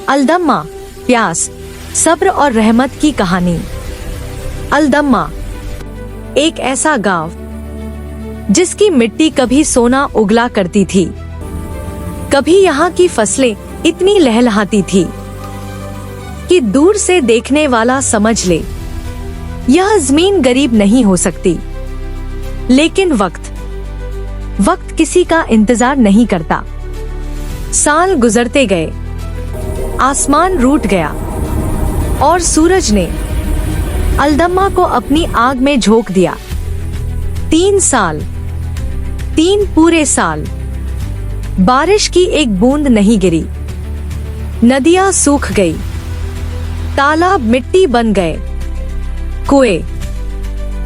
अलदम्मा, प्यास, सब्र और रहमत की कहानी। अलदम्मा एक ऐसा गांव जिसकी मिट्टी कभी सोना उगला करती थी। कभी यहाँ की फसलें इतनी लहलहाती थी कि दूर से देखने वाला समझ ले यह जमीन गरीब नहीं हो सकती। लेकिन वक्त किसी का इंतजार नहीं करता। साल गुजरते गए, आसमान रूठ गया और सूरज ने अलदम्मा को अपनी आग में झोंक दिया। 3 पूरे साल बारिश की एक बूंद नहीं गिरी। नदियां सूख गई, तालाब मिट्टी बन गए, कुएं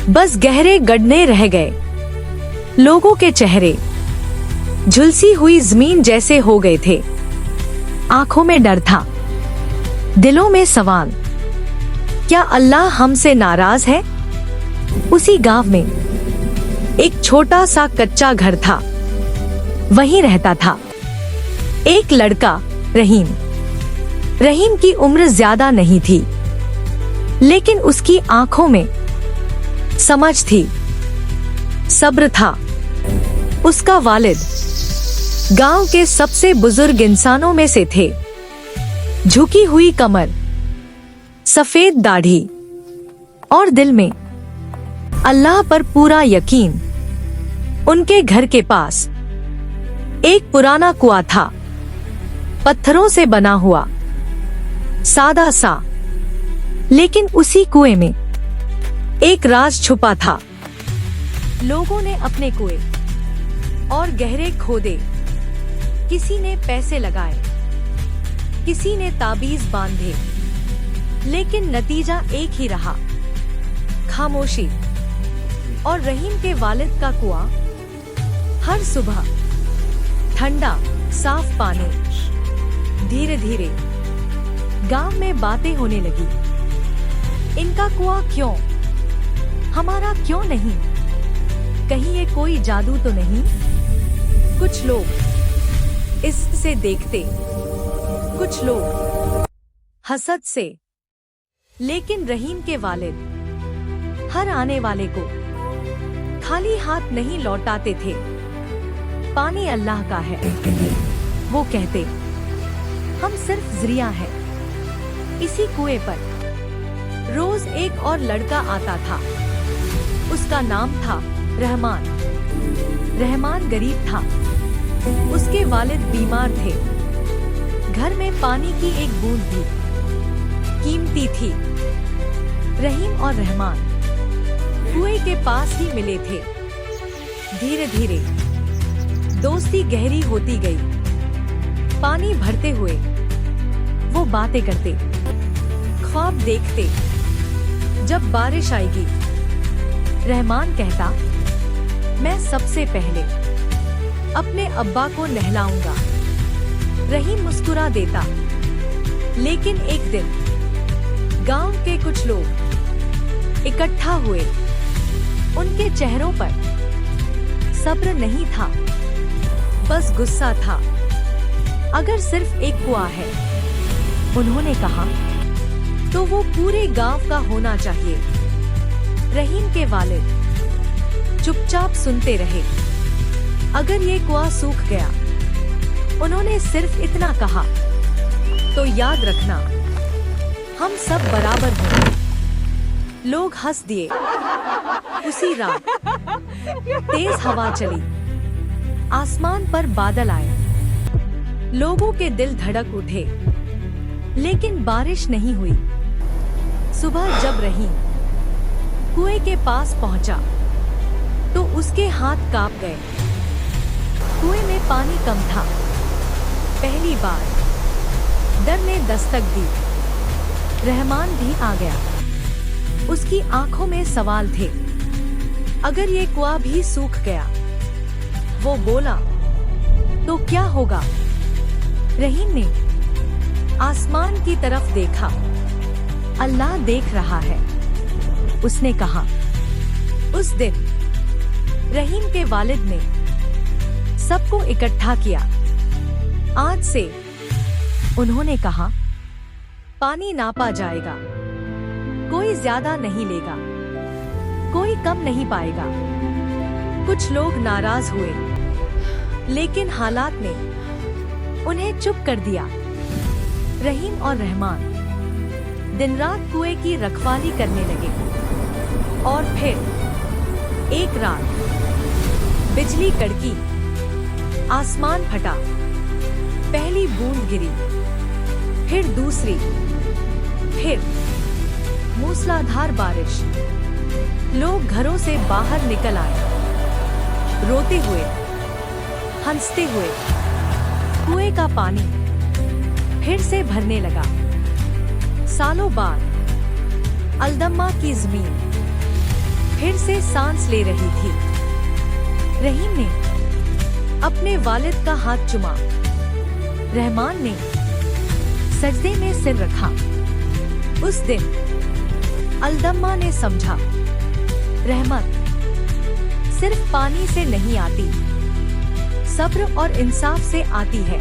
बस गहरे गड्ढे रह गए। लोगों के चेहरे झुलसी हुई जमीन जैसे हो गए थे। आंखों में डर था, दिलों में सवाल, क्या अल्लाह हमसे नाराज है? उसी गांव में एक छोटा सा कच्चा घर था। वहीं रहता था एक लड़का, रहीम। रहीम की उम्र ज्यादा नहीं थी, लेकिन उसकी आंखों में समझ थी, सब्र था। उसका वालिद गांव के सबसे बुजुर्ग इंसानों में से थे। झुकी हुई कमर, सफेद दाढ़ी और दिल में अल्लाह पर पूरा यकीन। उनके घर के पास एक पुराना कुआं था, पत्थरों से बना हुआ, सादा सा। लेकिन उसी कुएं में एक राज छुपा था। लोगों ने अपने कुएं और गहरे खोदे, किसी ने पैसे लगाए, किसी ने ताबीज बांधे, लेकिन नतीजा एक ही रहा, खामोशी। और रहीम के वालिद का कुआं हर सुबह ठंडा साफ पानी। धीरे धीरे गांव में बातें होने लगी, इनका कुआं क्यों, हमारा क्यों नहीं? कहीं ये कोई जादू तो नहीं? कुछ लोग इससे देखते, कुछ लोग हसद से। लेकिन रहीम के वालिद हर आने वाले को खाली हाथ नहीं लौटाते थे। पानी अल्लाह का है, वो कहते, हम सिर्फ जरिया है। इसी कुएं पर रोज एक और लड़का आता था। उसका नाम था रहमान। रहमान गरीब था, उसके वालिद बीमार थे। घर में पानी की एक बूंद भी कीमती थी। रहीम और रहमान कुएं के पास ही मिले थे। धीरे धीरे दोस्ती गहरी होती गई। पानी भरते हुए वो बातें करते, ख्वाब देखते। जब बारिश आएगी, रहमान कहता, मैं सबसे पहले अपने अब्बा को नहलाऊंगा। रहीम मुस्कुरा देता। लेकिन एक दिन गांव के कुछ लोग इकट्ठा हुए। उनके चेहरों पर सब्र नहीं था, बस गुस्सा था। अगर सिर्फ एक कुआं है, उन्होंने कहा, तो वो पूरे गांव का होना चाहिए। रहीम के वालिद चुपचाप सुनते रहे। अगर ये कुआं सूख गया, उन्होंने सिर्फ इतना कहा, तो याद रखना, हम सब बराबर होंगे। लोग हंस दिए। उसी रात तेज हवा चली, आसमान पर बादल आए। लोगों के दिल धड़क उठे, लेकिन बारिश नहीं हुई। सुबह जब रहीम कुएं के पास पहुंचा, तो उसके हाथ कांप गए। कुएं में पानी कम था। पहली बार डर ने दस्तक दी। रहमान भी आ गया। उसकी आंखों में सवाल थे। अगर ये कुआं भी सूख गया, वो बोला, तो क्या होगा? रहीम ने आसमान की तरफ देखा। अल्लाह देख रहा है, उसने कहा। उस दिन रहीम के वालिद ने सबको इकट्ठा किया। आज से उन्होंने कहा, पानी नापा जाएगा, कोई ज्यादा नहीं लेगा, कोई कम नहीं पाएगा। कुछ लोग नाराज हुए, लेकिन हालात ने उन्हें चुप कर दिया। रहीम और रहमान दिन रात कुएं की रखवाली करने लगे। और फिर एक रात बिजली कड़की, आसमान फटा, पहली बूंद गिरी, फिर दूसरी, फिर मूसलाधार बारिश। लोग घरों से बाहर निकल आए, रोते हुए, हंसते हुए। कुएं का पानी फिर से भरने लगा। सालों बाद अलदम्मा की जमीन फिर से सांस ले रही थी। रहीम ने अपने वालिद का हाथ चूमा। रहमान ने सजदे में सिर रखा। उस दिन अलदम्मा ने समझा, रहमत सिर्फ पानी से नहीं आती, सब्र और इंसाफ से आती है।